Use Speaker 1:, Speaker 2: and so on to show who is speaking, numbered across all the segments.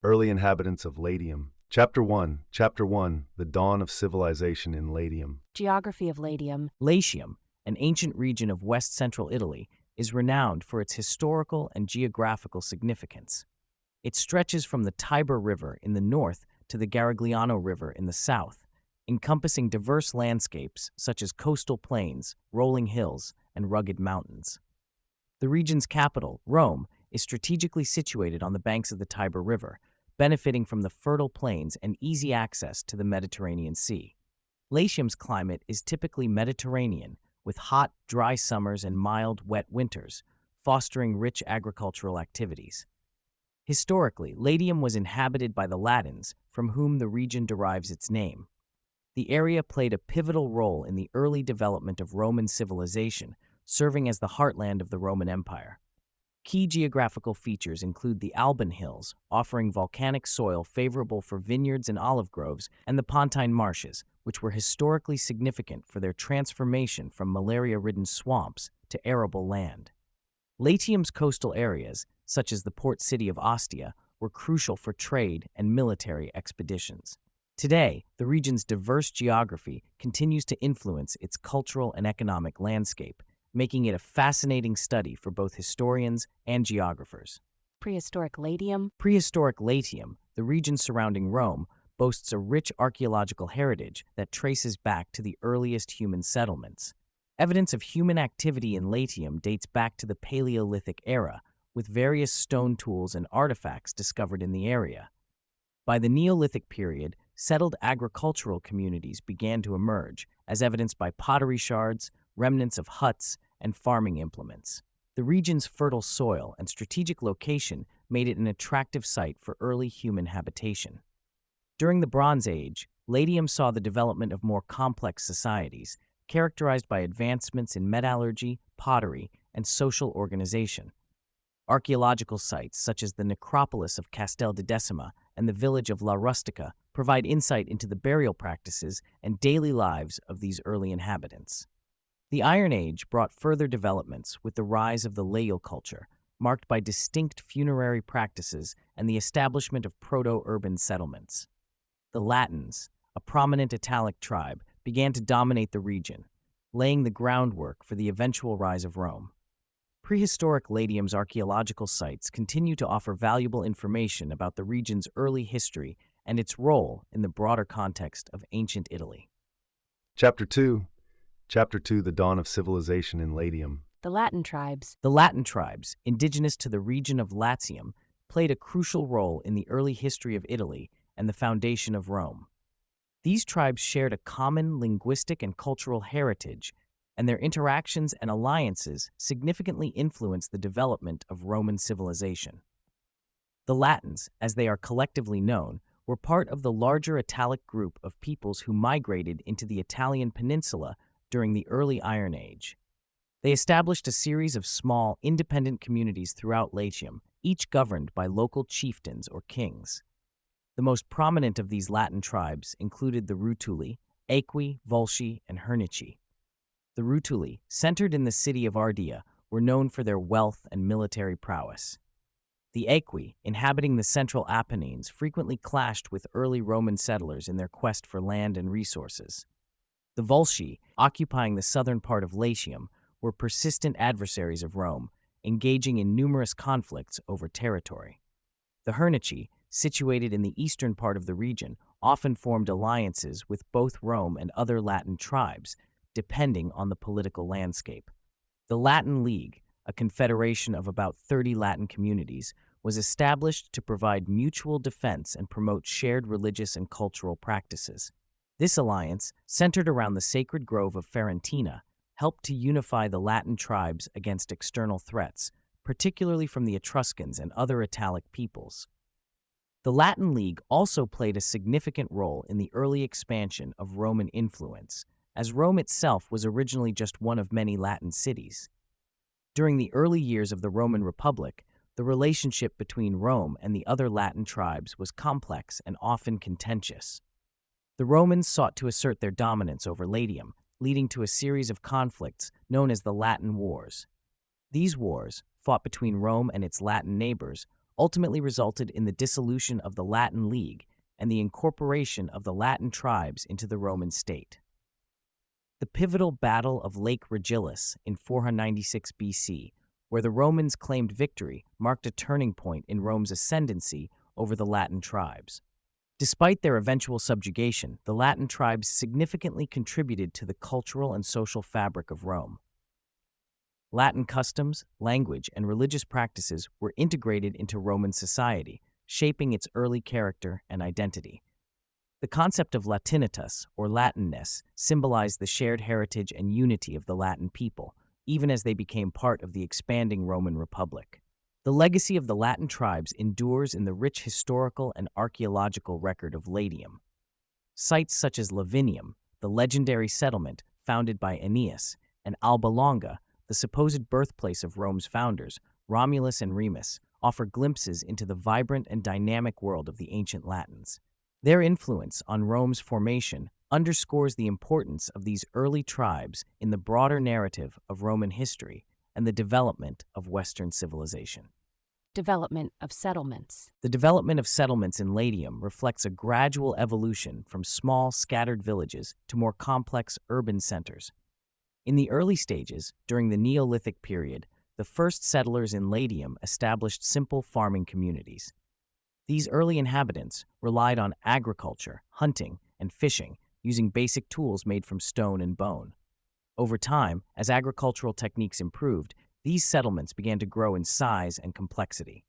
Speaker 1: Early inhabitants of Latium. Chapter 1, The Dawn of Civilization in Latium.
Speaker 2: Geography of Latium.
Speaker 3: Latium, an ancient region of west-central Italy, is renowned for its historical and geographical significance. It stretches from the Tiber River in the north to the Garigliano River in the south, encompassing diverse landscapes such as coastal plains, rolling hills, and rugged mountains. The region's capital, Rome, is strategically situated on the banks of the Tiber River, benefiting from the fertile plains and easy access to the Mediterranean Sea. Latium's climate is typically Mediterranean, with hot, dry summers and mild, wet winters, fostering rich agricultural activities. Historically, Latium was inhabited by the Latins, from whom the region derives its name. The area played a pivotal role in the early development of Roman civilization, serving as the heartland of the Roman Empire. Key geographical features include the Alban Hills, offering volcanic soil favorable for vineyards and olive groves, and the Pontine Marshes, which were historically significant for their transformation from malaria-ridden swamps to arable land. Latium's coastal areas, such as the port city of Ostia, were crucial for trade and military expeditions. Today, the region's diverse geography continues to influence its cultural and economic landscape, making it a fascinating study for both historians and geographers.
Speaker 2: Prehistoric Latium.
Speaker 3: Prehistoric Latium, the region surrounding Rome, boasts a rich archaeological heritage that traces back to the earliest human settlements. Evidence of human activity in Latium dates back to the Paleolithic era, with various stone tools and artifacts discovered in the area. By the Neolithic period, settled agricultural communities began to emerge, as evidenced by pottery shards, remnants of huts, and farming implements. The region's fertile soil and strategic location made it an attractive site for early human habitation. During the Bronze Age, Latium saw the development of more complex societies, characterized by advancements in metallurgy, pottery, and social organization. Archaeological sites such as the necropolis of Castel di Decima and the village of La Rustica provide insight into the burial practices and daily lives of these early inhabitants. The Iron Age brought further developments with the rise of the Latial culture, marked by distinct funerary practices and the establishment of proto-urban settlements. The Latins, a prominent Italic tribe, began to dominate the region, laying the groundwork for the eventual rise of Rome. Prehistoric Latium's archaeological sites continue to offer valuable information about the region's early history and its role in the broader context of ancient Italy.
Speaker 1: Chapter 2, The Dawn of Civilization in Latium.
Speaker 2: The Latin tribes.
Speaker 3: The Latin tribes, indigenous to the region of Latium, played a crucial role in the early history of Italy and the foundation of Rome. These tribes shared a common linguistic and cultural heritage, and their interactions and alliances significantly influenced the development of Roman civilization. The Latins, as they are collectively known, were part of the larger Italic group of peoples who migrated into the Italian Peninsula during the early Iron Age. They established a series of small, independent communities throughout Latium, each governed by local chieftains or kings. The most prominent of these Latin tribes included the Rutuli, Aequi, Volsci, and Hernici. The Rutuli, centered in the city of Ardea, were known for their wealth and military prowess. The Aequi, inhabiting the central Apennines, frequently clashed with early Roman settlers in their quest for land and resources. The Volsci, occupying the southern part of Latium, were persistent adversaries of Rome, engaging in numerous conflicts over territory. The Hernici, situated in the eastern part of the region, often formed alliances with both Rome and other Latin tribes, depending on the political landscape. The Latin League, a confederation of about 30 Latin communities, was established to provide mutual defense and promote shared religious and cultural practices. This alliance, centered around the sacred grove of Ferentina, helped to unify the Latin tribes against external threats, particularly from the Etruscans and other Italic peoples. The Latin League also played a significant role in the early expansion of Roman influence, as Rome itself was originally just one of many Latin cities. During the early years of the Roman Republic, the relationship between Rome and the other Latin tribes was complex and often contentious. The Romans sought to assert their dominance over Latium, leading to a series of conflicts known as the Latin Wars. These wars, fought between Rome and its Latin neighbors, ultimately resulted in the dissolution of the Latin League and the incorporation of the Latin tribes into the Roman state. The pivotal Battle of Lake Regillus in 496 BC, where the Romans claimed victory, marked a turning point in Rome's ascendancy over the Latin tribes. Despite their eventual subjugation, the Latin tribes significantly contributed to the cultural and social fabric of Rome. Latin customs, language, and religious practices were integrated into Roman society, shaping its early character and identity. The concept of Latinitas, or Latinness, symbolized the shared heritage and unity of the Latin people, even as they became part of the expanding Roman Republic. The legacy of the Latin tribes endures in the rich historical and archaeological record of Latium. Sites such as Lavinium, the legendary settlement founded by Aeneas, and Alba Longa, the supposed birthplace of Rome's founders, Romulus and Remus, offer glimpses into the vibrant and dynamic world of the ancient Latins. Their influence on Rome's formation underscores the importance of these early tribes in the broader narrative of Roman history and the development of Western civilization.
Speaker 2: Development of settlements.
Speaker 3: The development of settlements in Latium reflects a gradual evolution from small, scattered villages to more complex urban centers. In the early stages, during the Neolithic period, the first settlers in Latium established simple farming communities. These early inhabitants relied on agriculture, hunting, and fishing, using basic tools made from stone and bone. Over time, as agricultural techniques improved, these settlements began to grow in size and complexity.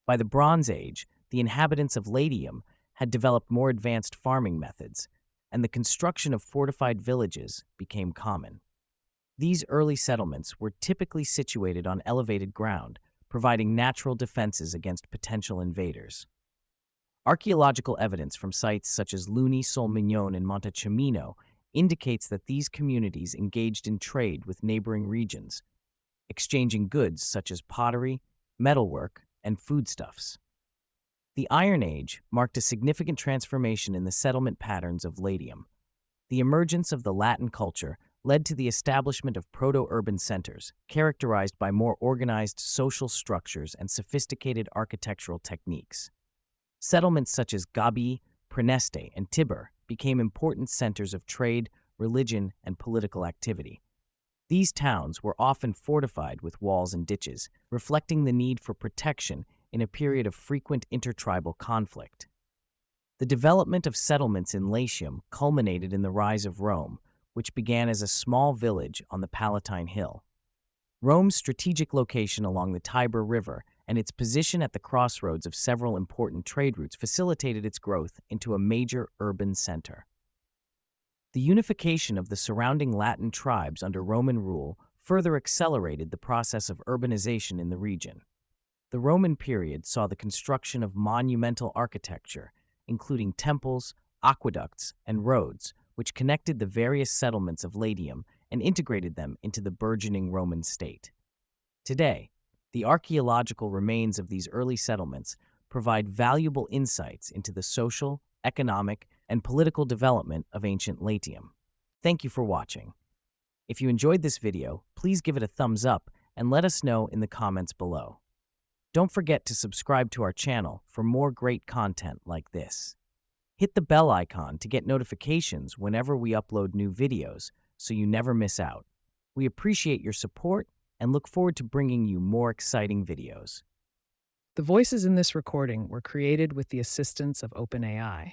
Speaker 3: By the Bronze Age, the inhabitants of Latium had developed more advanced farming methods, and the construction of fortified villages became common. These early settlements were typically situated on elevated ground, providing natural defenses against potential invaders. Archaeological evidence from sites such as Luni sul Mignon in Montecimino indicates that these communities engaged in trade with neighboring regions, exchanging goods such as pottery, metalwork, and foodstuffs. The Iron Age marked a significant transformation in the settlement patterns of Latium. The emergence of the Latin culture led to the establishment of proto-urban centers, characterized by more organized social structures and sophisticated architectural techniques. Settlements such as Gabii, Praeneste, and Tibur became important centers of trade, religion, and political activity. These towns were often fortified with walls and ditches, reflecting the need for protection in a period of frequent intertribal conflict. The development of settlements in Latium culminated in the rise of Rome, which began as a small village on the Palatine Hill. Rome's strategic location along the Tiber River and its position at the crossroads of several important trade routes facilitated its growth into a major urban center. The unification of the surrounding Latin tribes under Roman rule further accelerated the process of urbanization in the region. The Roman period saw the construction of monumental architecture, including temples, aqueducts, and roads, which connected the various settlements of Latium and integrated them into the burgeoning Roman state. Today, the archaeological remains of these early settlements provide valuable insights into the social, economic, and political development of ancient Latium. Thank you for watching. If you enjoyed this video, please give it a thumbs up and let us know in the comments below. Don't forget to subscribe to our channel for more great content like this. Hit the bell icon to get notifications whenever we upload new videos so you never miss out. We appreciate your support and look forward to bringing you more exciting videos.
Speaker 4: The voices in this recording were created with the assistance of OpenAI.